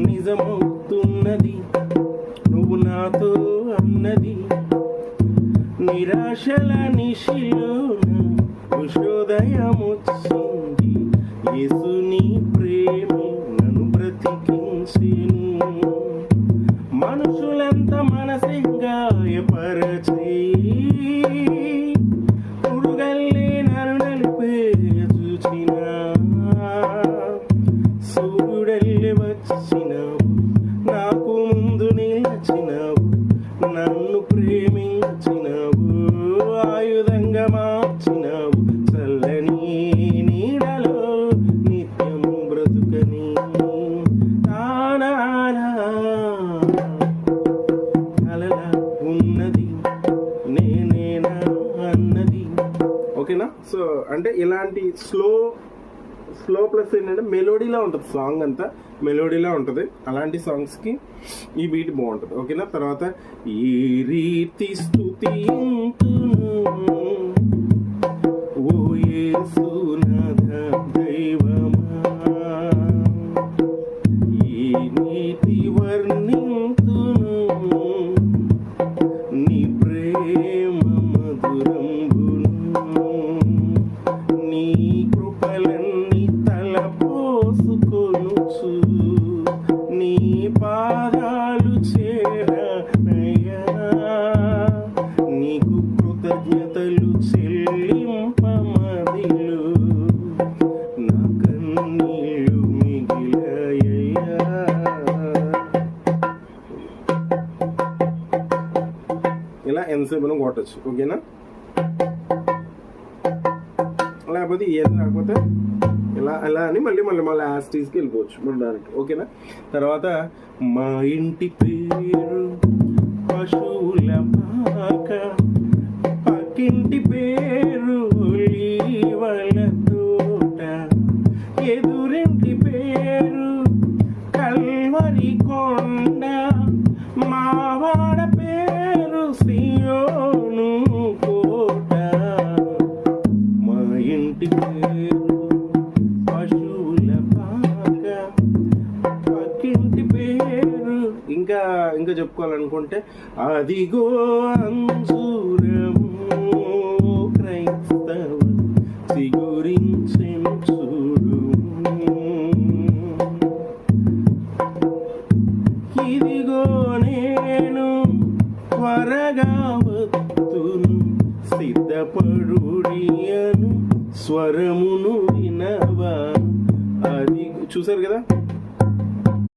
నిజమవుతున్నది నువ్వు నాతో అన్నది, నిరాశల నిశిలోన ఉషోదయమొచ్చింది. యేసుని ప్రేమే నన్ను బ్రతికించెను. మనుషులంత మనసే గాయపరచి పురుగల్లే నన్ను నలిపే చూచిన, సూర్యుడల్లే వచ్చినావు, నాకు ముందు నిలిచినావు, నన్ను ప్రేమించినావు, ఆయుధంగా మార్చినావు, చల్లని నీడలో నిత్యము బ్రతుకని అలలా ఉన్నది నేనేనా అన్నది. ఓకేనా? సో అంటే ఇలాంటి స్లో ప్లస్ ఏంటంటే మెలోడీలా ఉంటుంది, సాంగ్ అంతా మెలోడీలా ఉంటుంది. అలాంటి సాంగ్స్కి ఈ బీట్ బాగుంటుంది. ఓకేనా? తర్వాత ఈ రీతి స్తుతింతును ఓ యేసునాథ దైవమా, ఈ నీతి వర్ణింతును నీ ప్రేమ మధురంబును, నీ కృపలన్నీ తలపోసుకొనుచు నీ పాదాలు చేరనయ్యా, నీకు కృతజ్ఞతలు చెల్లింపమదిలో నా కన్నీళ్ళు మిగిలాయ్యా. ఇలా ఎంతసేపు కొట్టచ్చు. ఓకేనా? లేకపోతే ఏం రాకపోతే ఇలా అని మళ్ళీ లాస్ట్కి వెళ్ళిపోవచ్చు ఉండడానికి. ఓకేనా? తర్వాత మా ఇంటి పేరు పశువుల పాక, పక్కింటి పేరు ఒలీవల తోట, ఎదురింటి పేరు కల్వరి కొండ, మావాడ పేరు సియోను కోట. మా ఇంటి పేరు పశువుల పాక, పక్కింటి పేరు ఇంకా చెప్పుకోవాలనుకుంటే అదిగో అంజూరము క్రైస్తవ చిగురించెను చూడు, ఇదిగో నేను త్వరగా వత్తును సిద్ధపడుడియను స్వరమును వినవా. అది చూసారు కదా?